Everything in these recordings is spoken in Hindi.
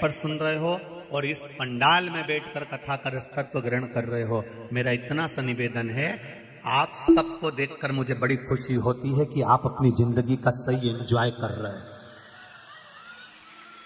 पर सुन रहे हो और इस पंडाल में बैठकर कथा का रसतत्व ग्रहण कर रहे हो, मेरा इतना सा निवेदन है, आप सबको देखकर मुझे बड़ी खुशी होती है कि आप अपनी जिंदगी का सही एंजॉय कर रहे हो।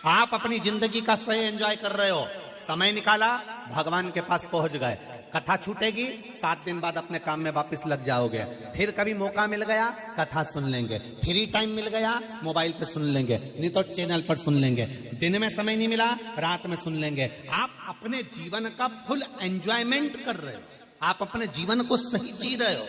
आप अपनी जिंदगी का सही एंजॉय कर रहे हो। समय निकाला, भगवान के पास पहुंच गए। कथा छूटेगी, 7 दिन बाद अपने काम में वापस लग जाओगे। फिर कभी मौका मिल गया कथा सुन लेंगे, फ्री टाइम मिल गया मोबाइल पे सुन लेंगे, नहीं तो चैनल पर सुन लेंगे। दिन में समय नहीं मिला रात में सुन लेंगे। आप अपने जीवन का फुल एंजॉयमेंट कर रहे हो, आप अपने जीवन को सही जी रहे हो।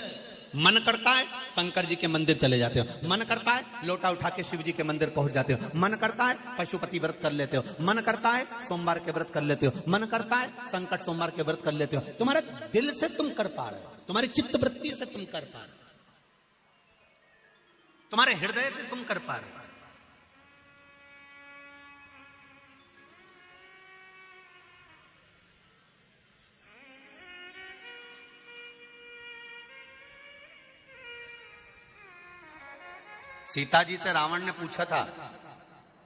मन करता है शंकर जी के मंदिर चले जाते हो, मन करता है लोटा उठा के शिव जी के मंदिर पहुंच जाते हो, मन करता है पशुपति व्रत कर लेते हो, मन करता है सोमवार के व्रत कर लेते हो, मन करता है संकट सोमवार के व्रत कर लेते हो। तुम्हारे दिल से तुम कर पा रहे हो, तुम्हारी चित्त वृत्ति से तुम कर पा रहे हो, तुम्हारे हृदय से तुम कर पा रहे हो। सीता जी से रावण ने पूछा था,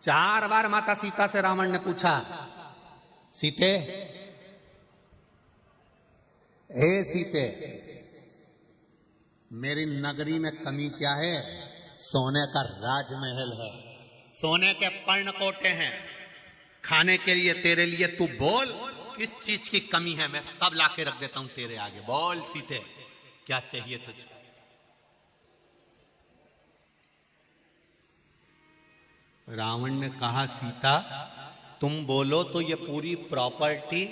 4 बार माता सीता से रावण ने पूछा, सीते, हे सीते, मेरी नगरी में कमी क्या है? सोने का राजमहल है, सोने के पर्णकोटे हैं, खाने के लिए तेरे लिए तू बोल किस चीज की कमी है, मैं सब लाके रख देता हूं तेरे आगे। बोल सीते, क्या चाहिए तुझे? रावण ने कहा, सीता तुम बोलो तो ये पूरी प्रॉपर्टी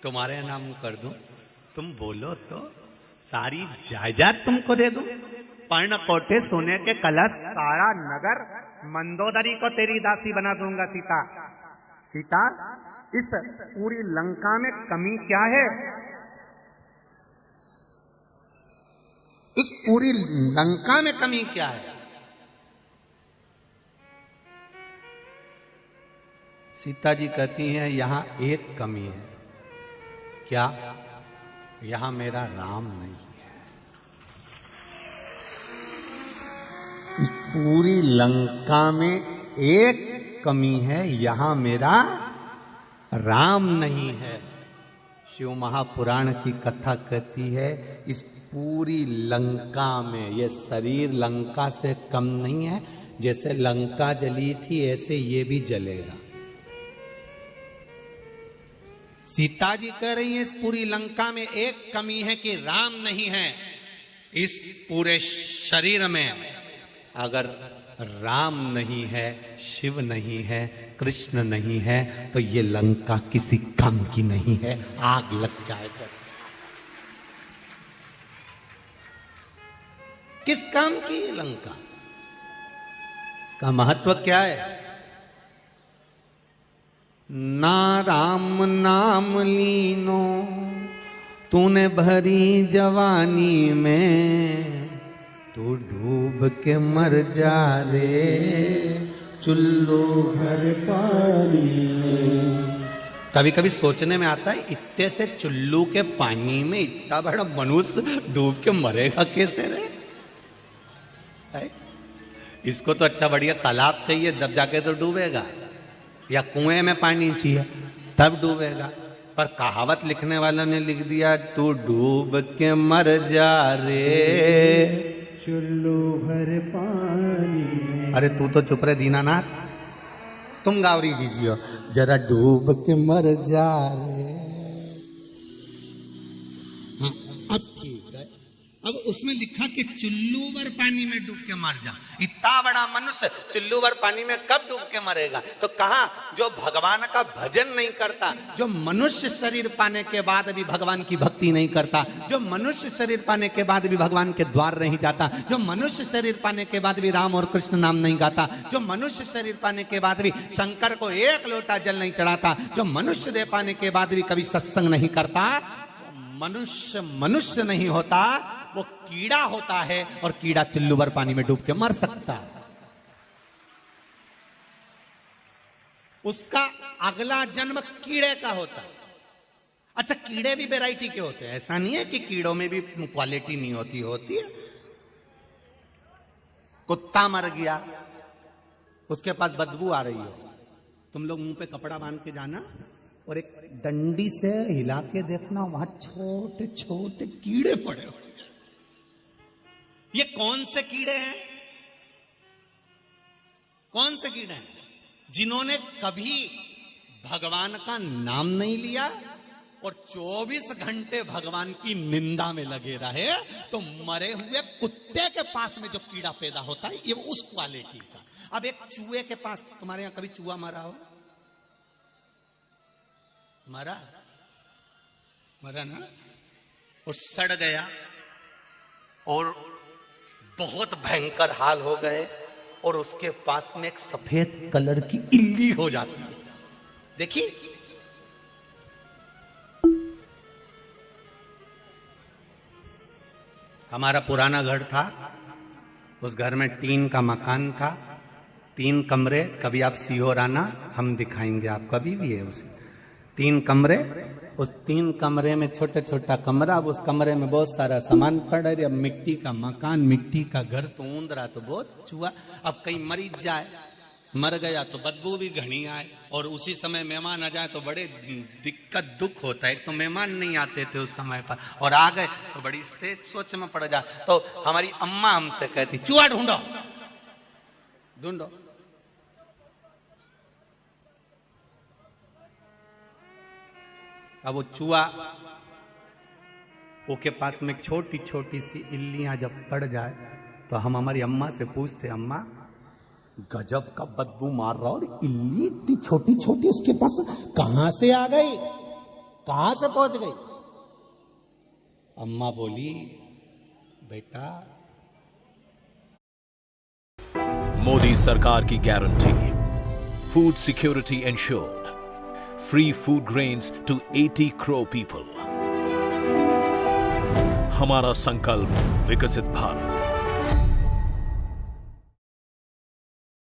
तुम्हारे नाम कर दूं, तुम बोलो तो सारी जायदाद तुमको दे दूं, पर्णकोटे, सोने के कलश, सारा नगर, मंदोदरी को तेरी दासी बना दूंगा। सीता, सीता इस पूरी लंका में कमी क्या है? इस पूरी लंका में कमी क्या है? सीता जी कहती हैं, यहां एक कमी है। क्या? यहां मेरा राम नहीं है। इस पूरी लंका में एक कमी है, यहां मेरा राम नहीं है। शिव महापुराण की कथा कहती है, इस पूरी लंका में ये शरीर लंका से कम नहीं है। जैसे लंका जली थी ऐसे ये भी जलेगा। सीता जी कह रही है, इस पूरी लंका में एक कमी है कि राम नहीं है। इस पूरे शरीर में अगर राम नहीं है, शिव नहीं है, कृष्ण नहीं है, तो ये लंका किसी काम की नहीं है, आग लग जाएगा। किस काम की ये लंका? इसका महत्व क्या है? ना राम नाम लीनो तूने भरी जवानी में, तू डूब के मर जा रे चुल्लू भर पानी में। कभी कभी सोचने में आता है, इतने से चुल्लू के पानी में इतना बड़ा मनुष्य डूब के मरेगा कैसे रे? इसको तो अच्छा बढ़िया तालाब चाहिए, तब जाके तो डूबेगा, या कुएं में पानी चाहिए तब डूबेगा। पर कहावत लिखने वाला ने लिख दिया, तू डूब के मर जा रे चुल्लू भर पानी। अरे तू तो चुप रहे दीनानाथ, तुम गावरी जी जियो, जरा डूब के मर जा रे। हाँ, अब ठीक है। अब उसमें लिखा कि चुल्लू भर पानी में डूब के मर जा। इतना बड़ा मनुष्य चुल्लू भर पानी में कब डूब के मरेगा? तो कहा, जो भगवान का भजन नहीं करता, जो मनुष्य शरीर पाने के बाद भी भगवान की भक्ति नहीं करता, जो मनुष्य शरीर पाने के बाद भी भगवान के द्वार नहीं जाता, जो मनुष्य शरीर पाने के बाद भी राम और कृष्ण नाम नहीं गाता, जो मनुष्य शरीर पाने के बाद भी शंकर को 1 लोटा जल नहीं चढ़ाता, जो मनुष्य दे पाने के बाद भी कभी सत्संग नहीं करता, मनुष्य मनुष्य नहीं होता, वो कीड़ा होता है। और कीड़ा चुल्लू भर पानी में डूब के मर सकता है। उसका अगला जन्म कीड़े का होता है। अच्छा, कीड़े भी वैरायटी के होते हैं, ऐसा नहीं है कि कीड़ों में भी क्वालिटी नहीं होती, होती है। कुत्ता मर गया, उसके पास बदबू आ रही हो, तुम लोग मुंह पे कपड़ा बांध के जाना और एक डंडी से हिला के देखना, वहां छोटे छोटे कीड़े पड़े हुए। ये कौन से कीड़े हैं? कौन से कीड़े हैं? जिन्होंने कभी भगवान का नाम नहीं लिया और 24 घंटे भगवान की निंदा में लगे रहे, तो मरे हुए कुत्ते के पास में जो कीड़ा पैदा होता है, ये उस क्वालिटी का। अब एक चूहे के पास, तुम्हारे यहां कभी चूहा मरा हो? मरा ना, और सड़ गया और बहुत भयंकर हाल हो गए, और उसके पास में एक सफेद कलर की इल्ली हो जाती है। देखिए, हमारा पुराना घर था, उस घर में टीन का मकान था, 3 कमरे। कभी आप सीहोर आना, हम दिखाएंगे आपको, अभी भी है उसे 3 कमरे। उस 3 कमरे में छोटा छोटा कमरा, अब उस कमरे में बहुत सारा सामान पड़ रहा है। अब मिट्टी का मकान, मिट्टी का घर, तो ऊंद रहा तो बहुत चूहा। अब कहीं मरीज जाए, मर गया तो बदबू भी घनी आए, और उसी समय मेहमान आ जाए तो बड़े दिक्कत दुख होता है। तो मेहमान नहीं आते थे उस समय पर, और आ गए तो बड़ी से सोच में पड़ जाए। तो हमारी अम्मा हमसे कहती, चूहा ढूंढो ढूंढो। अब वो चूहा, वो के पास में छोटी छोटी सी इल्लियां जब पड़ जाए, तो हम हमारी अम्मा से पूछते, अम्मा गजब का बदबू मार रहा, और इल्ली इतनी छोटी छोटी उसके पास कहां से आ गई, कहां से पहुंच गई? अम्मा बोली, बेटा, मोदी सरकार की guarantee, food security ensured, free food grains to 80 crore people. हमारा संकल्प, विकसित भारत।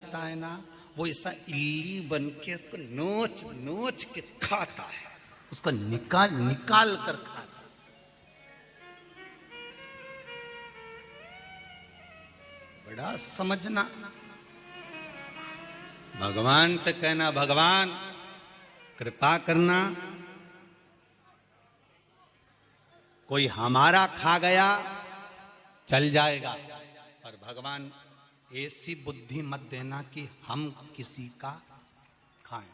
है ना, वो ऐसा इल्ली बन के उसको नोच नोच के खाता है, उसको निकाल निकाल कर खाता। बड़ा समझना, भगवान से कहना, भगवान कृपा करना, कोई हमारा खा गया चल जाएगा, पर भगवान ऐसी बुद्धि मत देना कि हम किसी का खाएं।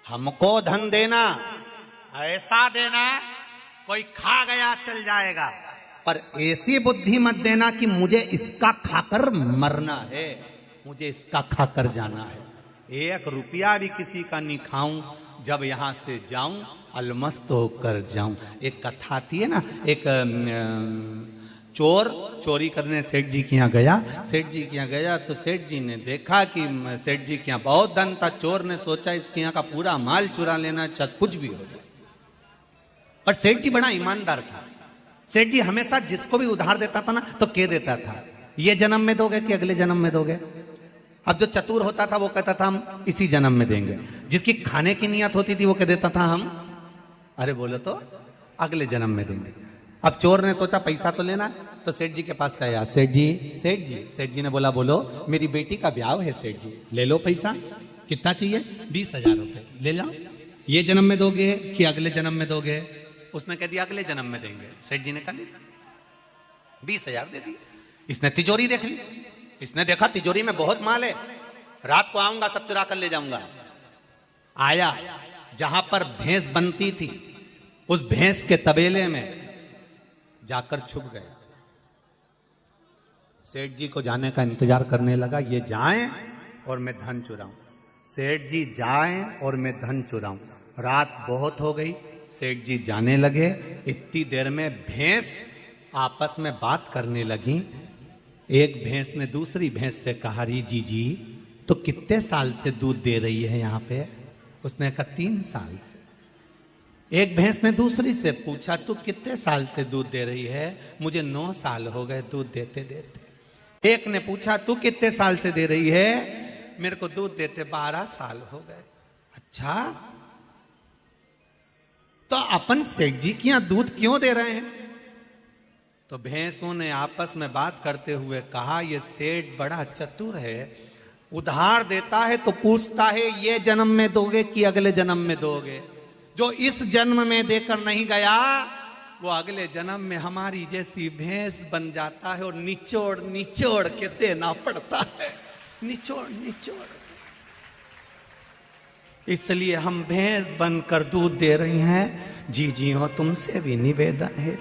हमको धन देना, ऐसा देना कोई खा गया चल जाएगा, पर ऐसी बुद्धि मत देना कि मुझे इसका खाकर मरना है, मुझे इसका खाकर जाना है। 1 रुपया भी किसी का नहीं खाऊं, जब यहां से जाऊं अलमस्त होकर जाऊं। एक कथा थी है ना, एक चोर चोरी करने सेठ जी के यहाँ गया। सेठ जी के यहाँ गया तो सेठ जी ने देखा कि सेठ जी के यहाँ बहुत धन था। चोर ने सोचा इसके यहाँ का पूरा माल चुरा लेना, चाहे कुछ भी हो जाए। पर सेठ जी बड़ा ईमानदार था। सेठ जी हमेशा जिसको भी उधार देता था ना, तो कह देता था, ये जन्म में दोगे कि अगले जन्म में दोगे। अब जो चतुर होता था वो कहता था हम इसी जन्म में देंगे। जिसकी खाने की नियत होती थी वो कह देता था हम, अरे बोलो तो अगले जन्म में देंगे। अब चोर ने सोचा पैसा तो लेना, तो सेठ जी के पास गया। सेठ जी, सेठ जी। सेठ जी ने बोला, बोलो, मेरी बेटी का ब्याह है सेठ जी, ले लो पैसा। कितना चाहिए? 20,000 रुपए। ले जाओ। ये जन्म में दोगे कि अगले जन्म में दोगे? उसने कह दिया अगले जन्म में देंगे। सेठ जी ने कहा लीजिए, 20,000 दे दिए। इसने तिजोरी देख ली, इसने देखा तिजोरी में बहुत माल है, रात को आऊंगा सब चुरा कर ले जाऊंगा। आया, जहां पर भैंस बनती थी उस भैंस के तबेले में जाकर छुप गया। सेठ जी को जाने का इंतजार करने लगा, ये जाएं और मैं धन चुराऊं। सेठ जी जाएं और मैं धन चुराऊं। रात बहुत हो गई, सेठ जी जाने लगे। इतनी देर में भैंस आपस में बात करने लगी। एक भैंस ने दूसरी भैंस से कहा, री जी तो कितने साल से दूध दे रही है यहाँ पे? उसने कहा 3 साल से। एक भैंस ने दूसरी से पूछा, तू कितने साल से दूध दे रही है? मुझे 9 साल हो गए दूध देते देते। एक ने पूछा, तू कितने साल से दे रही है? मेरे को दूध देते 12 साल हो गए। अच्छा, तो अपन सेठ जी के यहां दूध क्यों दे रहे हैं? तो भैंसों ने आपस में बात करते हुए कहा, ये सेठ बड़ा चतुर है, उधार देता है तो पूछता है ये जन्म में दोगे कि अगले जन्म में दोगे। जो इस जन्म में देकर नहीं गया वो अगले जन्म में हमारी जैसी भैंस बन जाता है और निचोड़ निचोड़ के देना पड़ता है, निचोड़ निचोड़। इसलिए हम भैंस बनकर दूध दे रही हैं। जी जी हो तुमसे भी निवेदन है।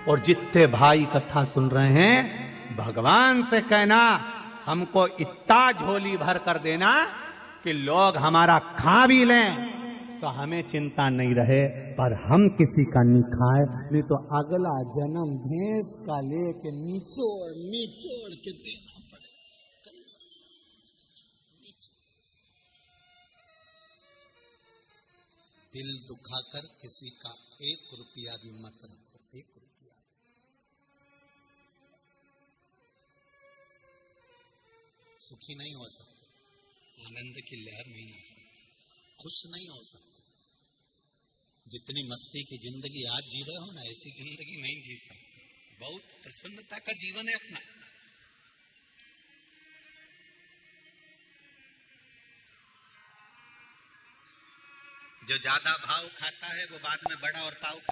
और जितने भाई कथा सुन रहे हैं भगवान से कहना हमको इतना झोली भर कर देना कि लोग हमारा खा भी लें तो हमें चिंता नहीं रहे, पर हम किसी का नहीं खाए, नहीं तो अगला जन्म भैंस का लेके निचोड़ निचोड़ के देना पड़ेगा। दिल दुखाकर किसी का 1 रुपया भी मत रखो, 1 रुपया। सुखी नहीं हो सकते, आनंद की लहर नहीं आ सकती, खुश नहीं हो सकते। जितनी मस्ती की जिंदगी आज जी रहे हो ना, ऐसी जिंदगी नहीं जी सकते। बहुत प्रसन्नता का जीवन है अपना। जो ज्यादा भाव खाता है वो बाद में बड़ा और पाव